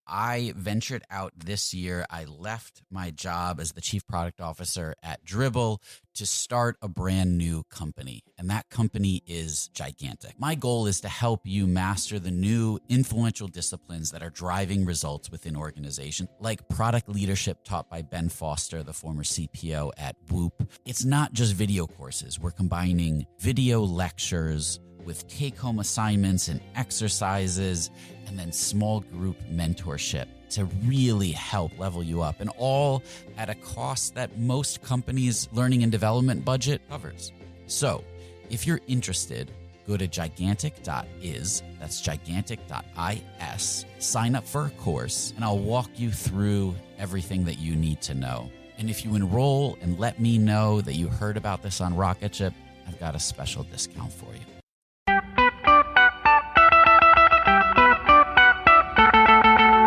I ventured out this year. I left my job as the chief product officer at Dribbble to start a brand new company. And that company is gigantic. My goal is to help you master the new influential disciplines that are driving results within organizations, like product leadership taught by Ben Foster, the former CPO at Whoop. It's not just video courses. We're combining video lectures with take-home assignments and exercises, and then small group mentorship to really help level you up, and all at a cost that most companies' learning and development budget covers. So if you're interested, go to gigantic.is, that's gigantic.is, sign up for a course, and I'll walk you through everything that you need to know. And if you enroll and let me know that you heard about this on Rocketship, I've got a special discount for you.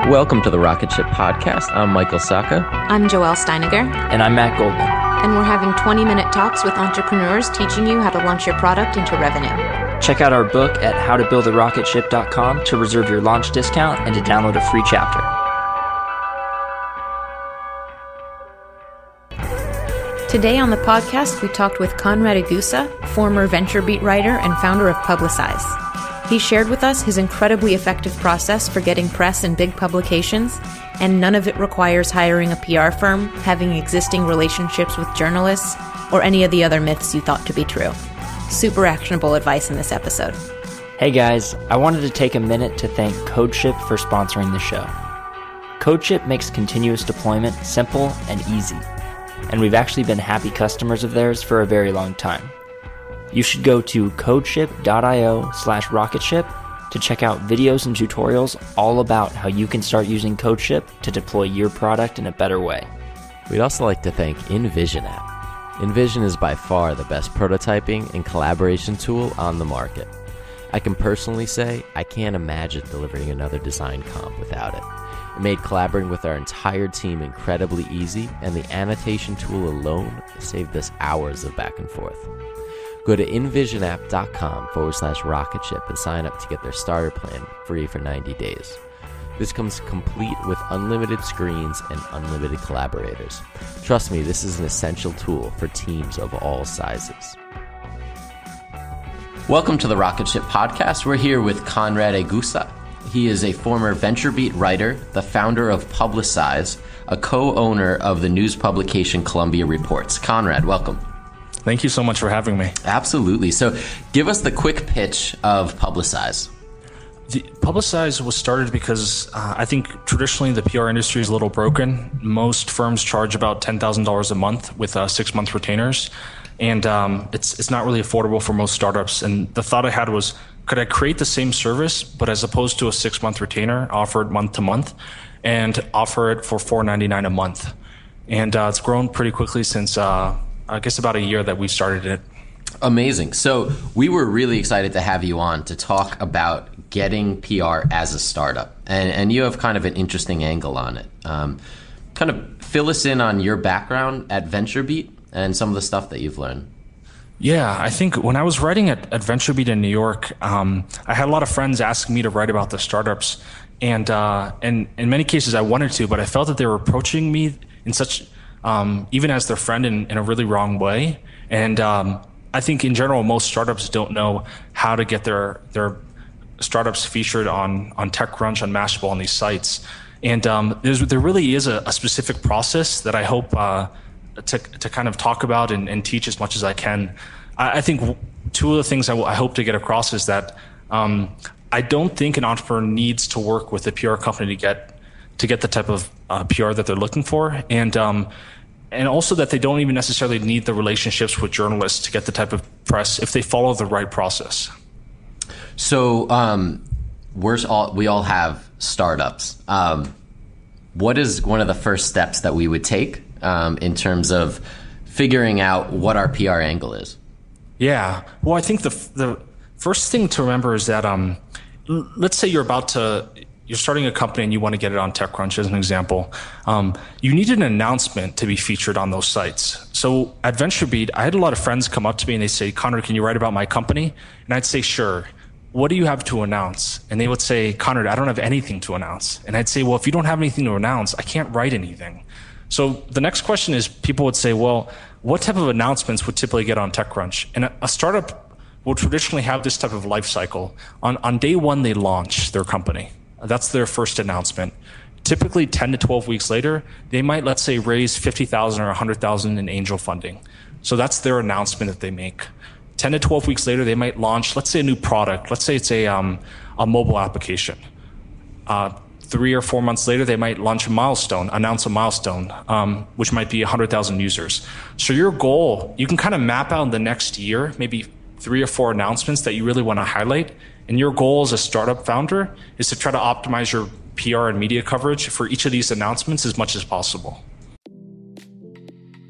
Welcome to the Rocketship Podcast. I'm Michael Sacca. I'm Joelle Steiniger. And I'm Matt Goldman. And we're having 20-minute talks with entrepreneurs teaching you how to launch your product into revenue. Check out our book at howtobuildarocketship.com to reserve your launch discount and to download a free chapter. Today on the podcast, we talked with Conrad Egusa, former VentureBeat writer and founder of Publicize. He shared with us his incredibly effective process for getting press in big publications, and none of it requires hiring a PR firm, having existing relationships with journalists, or any of the other myths you thought to be true. Super actionable advice in this episode. Hey guys, I wanted to take a minute to thank CodeShip for sponsoring the show. CodeShip makes continuous deployment simple and easy, and we've actually been happy customers of theirs for a very long time. You should go to codeship.io/rocketship to check out videos and tutorials all about how you can start using CodeShip to deploy your product in a better way. We'd also like to thank InVision app. InVision is by far the best prototyping and collaboration tool on the market. I can personally say I can't imagine delivering another design comp without it. It made collaborating with our entire team incredibly easy, and the annotation tool alone saved us hours of back and forth. Go to invisionapp.com/rocketship and sign up to get their starter plan free for 90 days. This comes complete with unlimited screens and unlimited collaborators. Trust me, this is an essential tool for teams of all sizes. Welcome to the Rocketship Podcast. We're here with Conrad Egusa. He is a former VentureBeat writer, the founder of Publicize, a co-owner of the news publication Columbia Reports. Conrad, welcome. Thank you so much for having me. Absolutely. So give us the quick pitch of Publicize. Publicize was started because I think traditionally the PR industry is a little broken. Most firms charge about $10,000 a month with 6-month retainers. And it's not really affordable for most startups. And the thought I had was, could I create the same service, but as opposed to a 6-month retainer, offer it month to month, and offer it for $4.99 a month? And it's grown pretty quickly since I guess about a year that we started it. Amazing. So we were really excited to have you on to talk about getting PR as a startup. And you have kind of an interesting angle on it. Kind of fill us in on your background at VentureBeat and some of the stuff that you've learned. Yeah, I think when I was writing at VentureBeat in New York, I had a lot of friends asking me to write about the startups. And in many cases I wanted to, but I felt that they were approaching me in such... even as their friend in a really wrong way. And I think in general, most startups don't know how to get their startups featured on TechCrunch, on Mashable, on these sites. And there really is a specific process that I hope to kind of talk about and teach as much as I can. I think two of the things I hope to get across is that I don't think an entrepreneur needs to work with a PR company to get the type of PR that they're looking for, and also that they don't even necessarily need the relationships with journalists to get the type of press if they follow the right process. So we all have startups. What is one of the first steps that we would take in terms of figuring out what our PR angle is? Yeah, well, I think the first thing to remember is that let's say you're starting a company and you want to get it on TechCrunch as an example. You need an announcement to be featured on those sites. So at VentureBeat, I had a lot of friends come up to me and they say, "Conrad, can you write about my company?" And I'd say, "Sure." what do you have to announce? And they would say, Conrad, I don't have anything to announce. And I'd say, well, if you don't have anything to announce, I can't write anything. So the next question is, people would say, well, what type of announcements would typically get on TechCrunch? And a startup will traditionally have this type of life cycle. On day one, they launch their company. That's their first announcement. Typically 10 to 12 weeks later, they might, let's say, raise 50,000 or 100,000 in angel funding. So that's their announcement that they make. 10 to 12 weeks later, they might launch, let's say, a new product. Let's say it's a mobile application. 3 or 4 months later, they might launch a milestone, announce a milestone, which might be 100,000 users. So your goal, you can kind of map out the next year, maybe 3 or 4 announcements that you really want to highlight. And your goal as a startup founder is to try to optimize your PR and media coverage for each of these announcements as much as possible.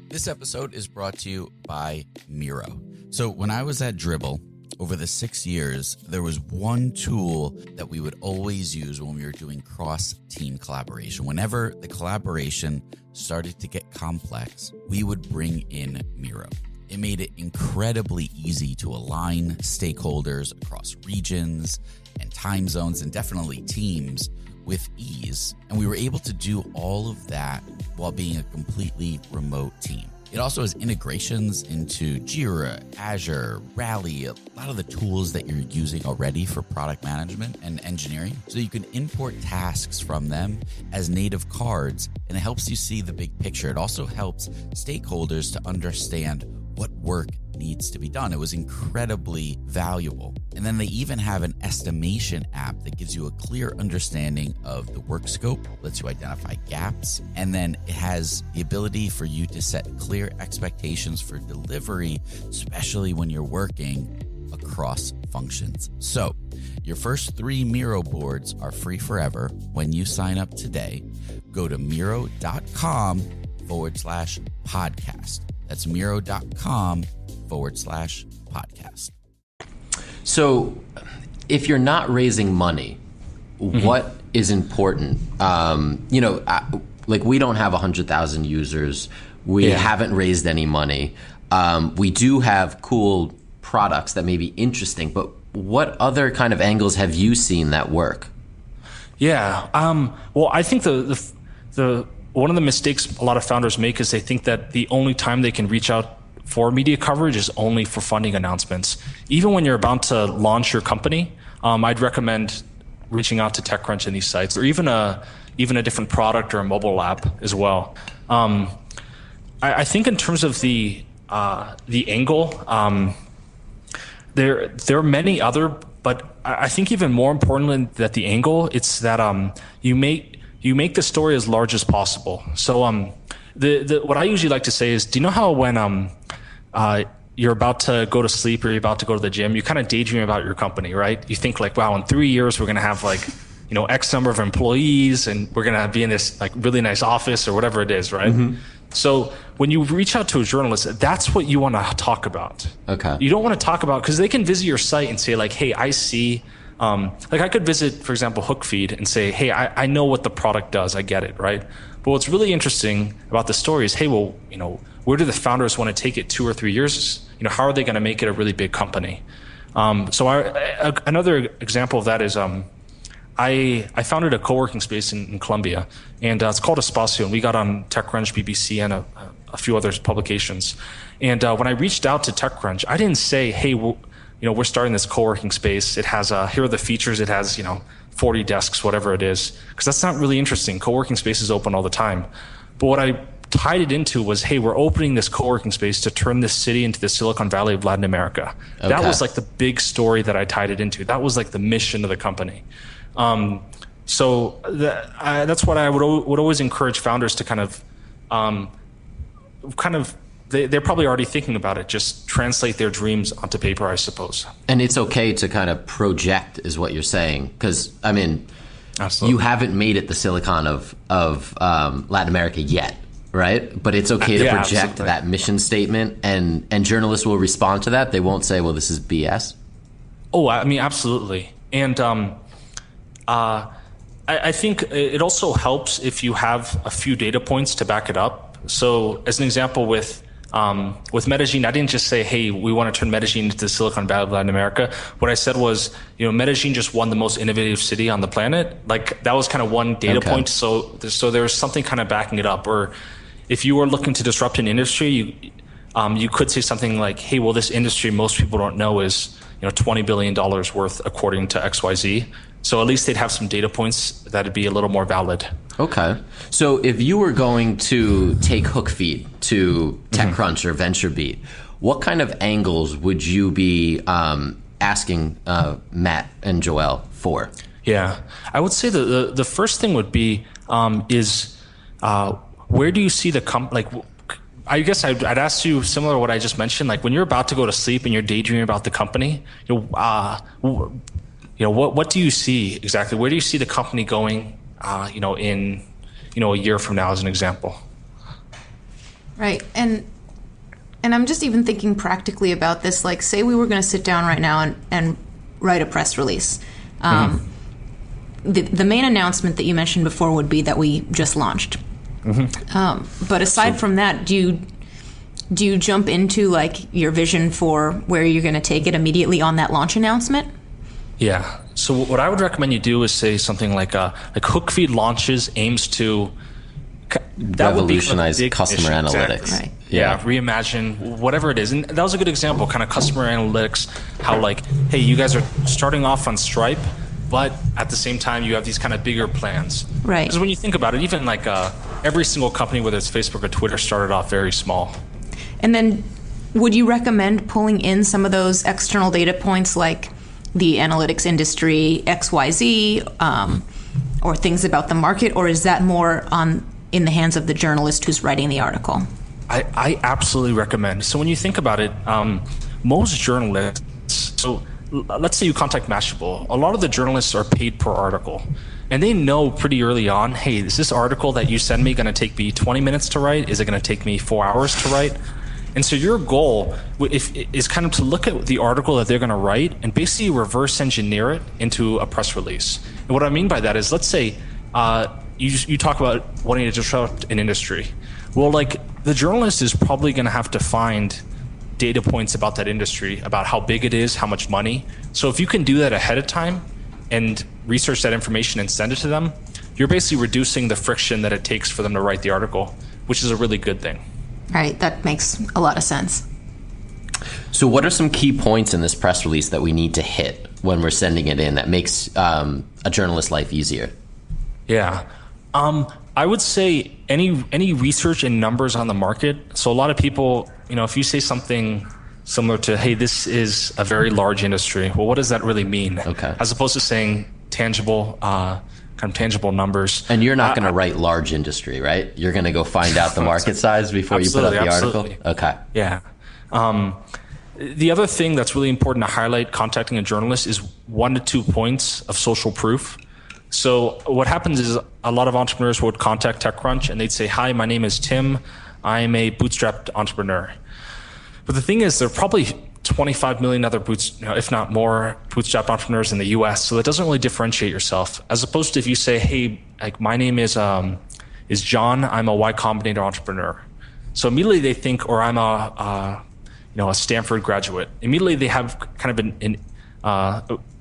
This episode is brought to you by Miro. So when I was at Dribbble, over the 6 years, there was one tool that we would always use when we were doing cross-team collaboration. Whenever the collaboration started to get complex, we would bring in Miro. It made it incredibly easy to align stakeholders across regions and time zones and definitely teams with ease. And we were able to do all of that while being a completely remote team. It also has integrations into Jira, Azure, Rally, a lot of the tools that you're using already for product management and engineering. So you can import tasks from them as native cards, and it helps you see the big picture. It also helps stakeholders to understand what work needs to be done. It was incredibly valuable. And then they even have an estimation app that gives you a clear understanding of the work scope, lets you identify gaps, and then it has the ability for you to set clear expectations for delivery, especially when you're working across functions. So your first 3 Miro boards are free forever when you sign up today. Go to Miro.com/podcast. That's Miro.com/podcast. So if you're not raising money, what is important? Like we don't have 100,000 users. We haven't raised any money. We do have cool products that may be interesting, but what other kind of angles have you seen that work? Yeah. Well, I think the one of the mistakes a lot of founders make is they think that the only time they can reach out for media coverage is only for funding announcements. Even when you're about to launch your company, I'd recommend reaching out to TechCrunch and these sites, or even a different product or a mobile app as well. I think in terms of the angle, there are many other, but I think even more importantly that the angle, it's that you make the story as large as possible. So what I usually like to say is, do you know how when you're about to go to sleep or you're about to go to the gym, you kind of daydream about your company, right? You think like, wow, in 3 years we're going to have like, X number of employees and we're going to be in this like really nice office or whatever it is, right? Mm-hmm. So when you reach out to a journalist, that's what you want to talk about. Okay. You don't want to talk about, because they can visit your site and say like, hey, I see, like I could visit, for example, HookFeed and say, hey, I know what the product does. I get it, right? But what's really interesting about the story is, hey, well, where do the founders want to take it 2 or 3 years? How are they going to make it a really big company? So another example of that is I founded a co-working space in Colombia, and it's called Espacio, and we got on TechCrunch, BBC, and a few other publications. And when I reached out to TechCrunch, I didn't say, hey, we're starting this co-working space. It has here are the features. It has 40 desks, whatever it is, because that's not really interesting. Co-working spaces open all the time. But what I tied it into was, hey, we're opening this co-working space to turn this city into the Silicon Valley of Latin America. Okay. That was like the big story that I tied it into. That was like the mission of the company. So that's what I would always encourage founders to kind of they're probably already thinking about it. Just translate their dreams onto paper, I suppose. And it's okay to kind of project, is what you're saying, because I mean, absolutely, you haven't made it the Silicon of Latin America yet, right? But it's okay to project absolutely. That mission statement, and journalists will respond to that. They won't say, "Well, this is BS." Oh, I mean, absolutely, and I think it also helps if you have a few data points to back it up. So, as an example, with with Medellin, I didn't just say, hey, we want to turn Medellin into Silicon Valley of Latin America. What I said was, Medellin just won the most innovative city on the planet. Like, that was kind of one data point. So there was something kind of backing it up. Or if you were looking to disrupt an industry, you could say something like, hey, well, this industry most people don't know is $20 billion worth according to XYZ. So at least they'd have some data points that'd be a little more valid. Okay. So if you were going to take hook feed to TechCrunch or VentureBeat, what kind of angles would you be asking Matt and Joel for? Yeah, I would say the first thing would be is where do you see the I guess I'd ask you similar to what I just mentioned. Like when you're about to go to sleep and you're daydreaming about the company, what do you see exactly? Where do you see the company going? In a year from now, as an example. Right, and I'm just even thinking practically about this. Like, say we were going to sit down right now and write a press release. The main announcement that you mentioned before would be that we just launched. But aside from that, do you jump into like your vision for where you're going to take it immediately on that launch announcement? Yeah. So what I would recommend you do is say something like Hookfeed launches aims to revolutionize customer analytics. Exactly. Right. Yeah, reimagine whatever it is. And that was a good example, kind of customer analytics, how like, hey, you guys are starting off on Stripe, but at the same time you have these kind of bigger plans. Right. Because when you think about it, even like every single company, whether it's Facebook or Twitter, started off very small. And then would you recommend pulling in some of those external data points like the analytics industry, XYZ, or things about the market, or is that more in the hands of the journalist who's writing the article? I absolutely recommend. So when you think about it, most journalists, so let's say you contact Mashable, a lot of the journalists are paid per article. And they know pretty early on, hey, is this article that you send me going to take me 20 minutes to write? Is it going to take me 4 hours to write? And so your goal is kind of to look at the article that they're going to write and basically reverse engineer it into a press release. And what I mean by that is, let's say you talk about wanting to disrupt an industry. Well, like the journalist is probably going to have to find data points about that industry, about how big it is, how much money. So if you can do that ahead of time and research that information and send it to them, you're basically reducing the friction that it takes for them to write the article, which is a really good thing. Right, that makes a lot of sense. So what are some key points in this press release that we need to hit when we're sending it in that makes a journalist's life easier? Yeah. I would say any research and numbers on the market. So a lot of people, if you say something similar to, hey, this is a very large industry, well, what does that really mean? Okay. As opposed to saying tangible numbers. And you're not going to write large industry, right? You're going to go find out the market size before you put out the article? Okay. Yeah. The other thing that's really important to highlight contacting a journalist is 1 to 2 points of social proof. So what happens is a lot of entrepreneurs would contact TechCrunch and they'd say, hi, my name is Tim. I'm a bootstrapped entrepreneur. But the thing is, there are probably 25 million other if not more, bootstrapped entrepreneurs in the US. So that doesn't really differentiate yourself. As opposed to if you say, hey, like my name is John, I'm a Y Combinator entrepreneur. So immediately they think, or I'm a Stanford graduate. Immediately they have kind of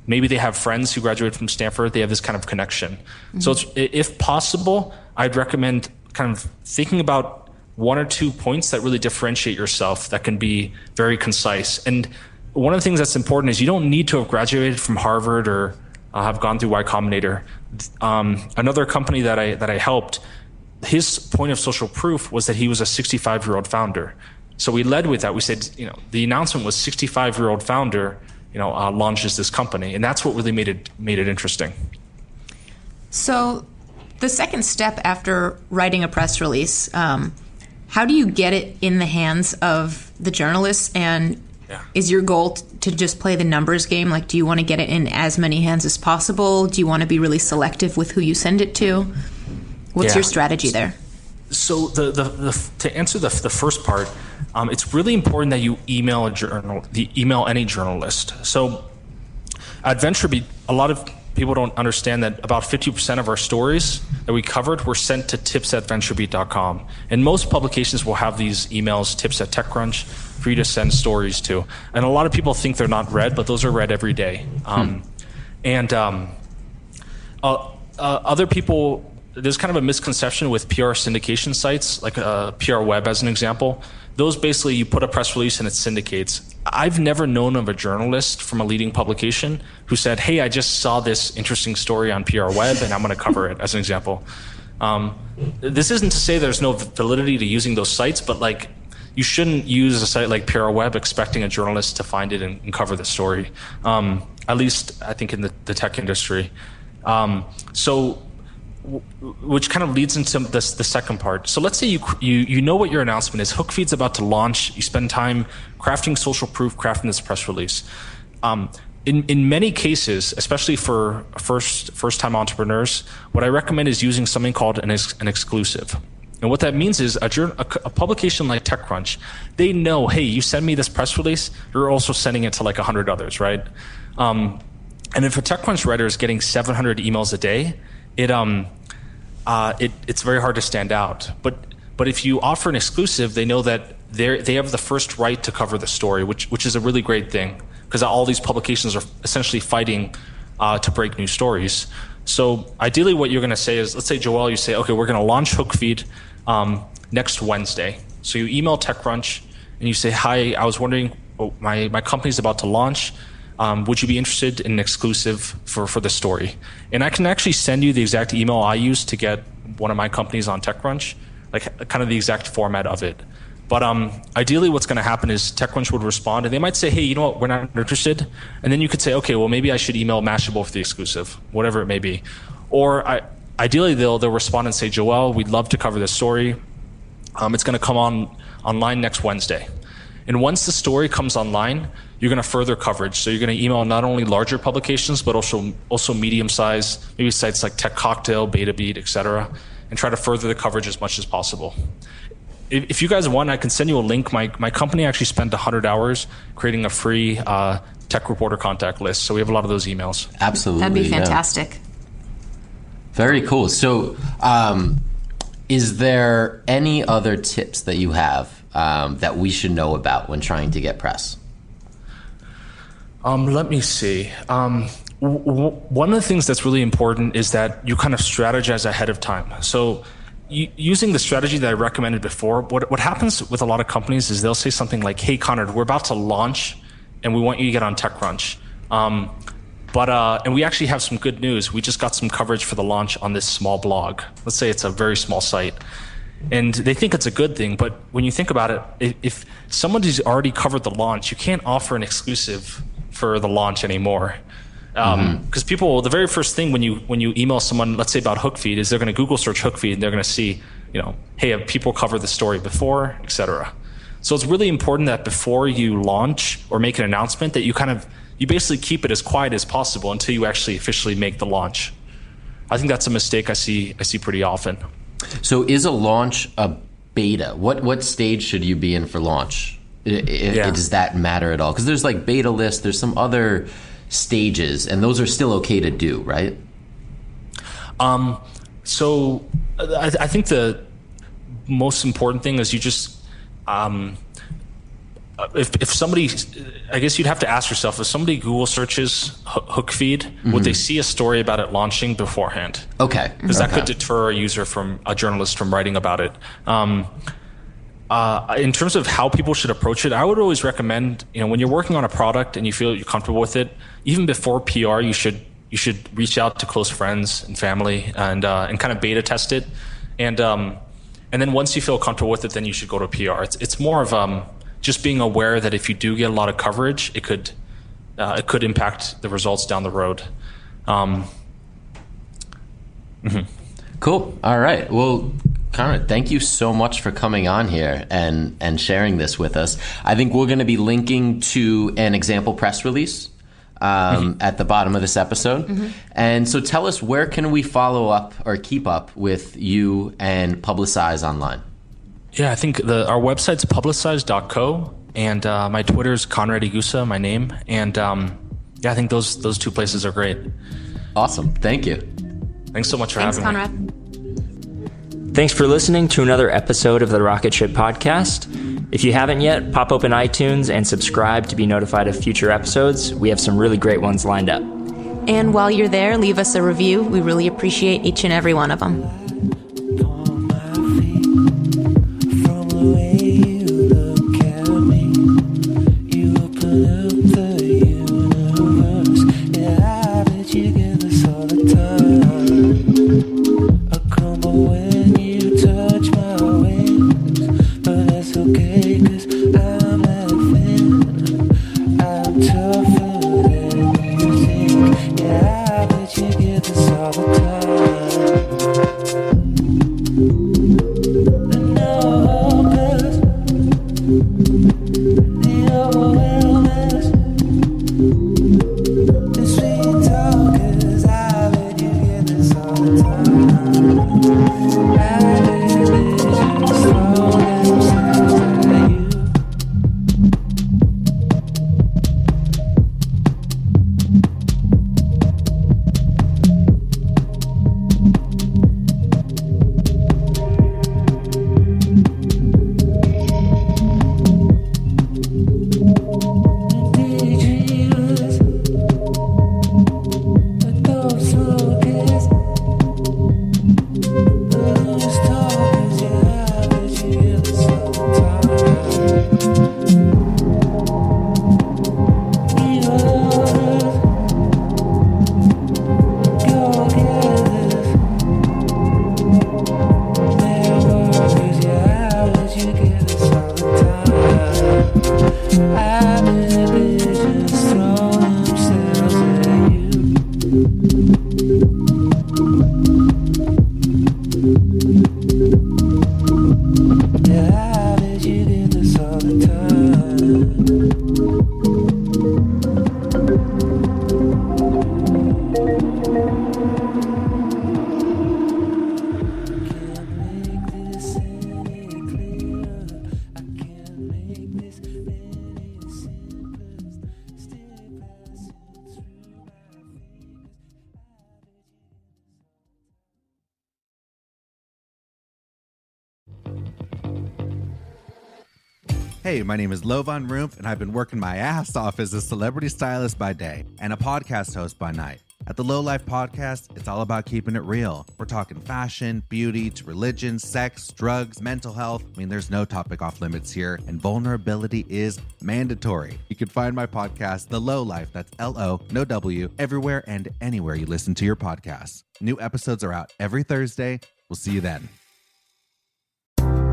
maybe they have friends who graduated from Stanford. They have this kind of connection. Mm-hmm. So if possible, I'd recommend kind of thinking about 1 or 2 points that really differentiate yourself that can be very concise. And one of the things that's important is you don't need to have graduated from Harvard or have gone through Y Combinator. Another company that I helped, his point of social proof was that he was a 65-year-old founder. So we led with that. We said, the announcement was 65-year-old founder, launches this company, and that's what really made it interesting. So the second step after writing a press release, how do you get it in the hands of the journalists? And is your goal to just play the numbers game? Like, do you want to get it in as many hands as possible? Do you want to be really selective with who you send it to? What's your strategy there? So to answer the first part, it's really important that you email any journalist. So at VentureBeat, a lot of people don't understand that about 50% of our stories that we covered were sent to tips@venturebeat.com. And most publications will have these emails, tips at TechCrunch, for you to send stories to. And a lot of people think they're not read, but those are read every day. Other people, there's kind of a misconception with PR syndication sites, like PR Web as an example. Those basically, you put a press release and it syndicates. I've never known of a journalist from a leading publication who said, hey, I just saw this interesting story on PR Web and I'm going to cover it, as an example. This isn't to say there's no validity to using those sites, but like, you shouldn't use a site like PR Web expecting a journalist to find it and cover the story. At least I think in the tech industry. Which kind of leads into the second part. So let's say you know what your announcement is. HookFeed's about to launch. You spend time crafting social proof, crafting this press release. In many cases, especially for first-time entrepreneurs, what I recommend is using something called an exclusive. And what that means is a publication like TechCrunch, they know, hey, you send me this press release, you're also sending it to like 100 others, right? And if a TechCrunch writer is getting 700 emails a day, it's very hard to stand out. But if you offer an exclusive, they know that they have the first right to cover the story, which is a really great thing, because all these publications are essentially fighting to break new stories. So ideally what you're going to say is, let's say, Joel, you say, okay, we're going to launch HookFeed next Wednesday. So you email TechCrunch and you say, hi, I was wondering, my company's about to launch. Would you be interested in an exclusive for the story? And I can actually send you the exact email I use to get one of my companies on TechCrunch, like kind of the exact format of it. But ideally what's going to happen is TechCrunch would respond and they might say, hey, you know what, we're not interested. And then you could say, okay, well, maybe I should email Mashable for the exclusive, whatever it may be. Or ideally they'll respond and say, Joel, we'd love to cover this story. It's going to come online next Wednesday. And once the story comes online, you're going to further coverage. So you're going to email not only larger publications, but also medium-sized, maybe sites like Tech Cocktail, BetaBeat, et cetera, and try to further the coverage as much as possible. If you guys want, I can send you a link. My company actually spent 100 hours creating a free tech reporter contact list. So we have a lot of those emails. Absolutely. That'd be fantastic. Yeah. Very cool. So is there any other tips that you have that we should know about when trying to get press? Let me see. One of the things that's really important is that you kind of strategize ahead of time. So using the strategy that I recommended before, what happens with a lot of companies is they'll say something like, hey, Conrad, we're about to launch and we want you to get on TechCrunch. And we actually have some good news. We just got some coverage for the launch on this small blog. Let's say it's a very small site. And they think it's a good thing, but when you think about it, if somebody's already covered the launch, you can't offer an exclusive for the launch anymore. Because people, the very first thing when you email someone, let's say about HookFeed, is they're going to Google search HookFeed and they're going to see, hey, have people covered the story before, et cetera. So it's really important that before you launch or make an announcement that you basically keep it as quiet as possible until you actually officially make the launch. I think that's a mistake I see pretty often. So is a launch a beta? What stage should you be in for launch? Does that matter at all? Because there's like beta list, there's some other stages, and those are still okay to do, right? So I think the most important thing is you just if somebody, I guess you'd have to ask yourself, if somebody Google searches HookFeed, would they see a story about it launching beforehand? Okay. Because that could deter a journalist from writing about it. In terms of how people should approach it, I would always recommend, when you're working on a product and you feel you're comfortable with it, even before PR, you should reach out to close friends and family and kind of beta test it. And then once you feel comfortable with it, then you should go to PR. It's more of just being aware that if you do get a lot of coverage, it could impact the results down the road. Cool. All right. Well, Conrad, thank you so much for coming on here and sharing this with us. I think we're going to be linking to an example press release at the bottom of this episode. And so tell us, where can we follow up or keep up with you and Publicize online? Yeah, I think our website's publicize.co, and my Twitter's Conrad Egusa, my name. And I think those two places are great. Awesome. Thank you. Thanks so much for Thanks, having me. Conrad. Thanks for listening to another episode of the Rocket Ship Podcast. If you haven't yet, pop open iTunes and subscribe to be notified of future episodes. We have some really great ones lined up. And while you're there, leave us a review. We really appreciate each and every one of them. Hey, my name is Lovan Rumpf, and I've been working my ass off as a celebrity stylist by day and a podcast host by night. At the Low Life Podcast, it's all about keeping it real. We're talking fashion, beauty, to religion, sex, drugs, mental health. I mean, there's no topic off limits here, and vulnerability is mandatory. You can find my podcast, The Low Life, that's L-O, no W, everywhere and anywhere you listen to your podcasts. New episodes are out every Thursday. We'll see you then.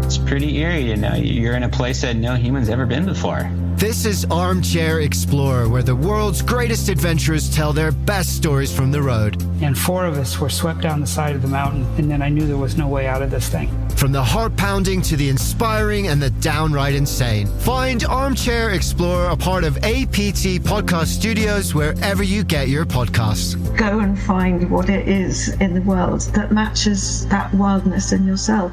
It's pretty eerie to know you're in a place that no human's ever been before. This is Armchair Explorer, where the world's greatest adventurers tell their best stories from the road. And 4 of us were swept down the side of the mountain, and then I knew there was no way out of this thing. From the heart-pounding to the inspiring and the downright insane. Find Armchair Explorer, a part of APT Podcast Studios, wherever you get your podcasts. Go and find what it is in the world that matches that wildness in yourself.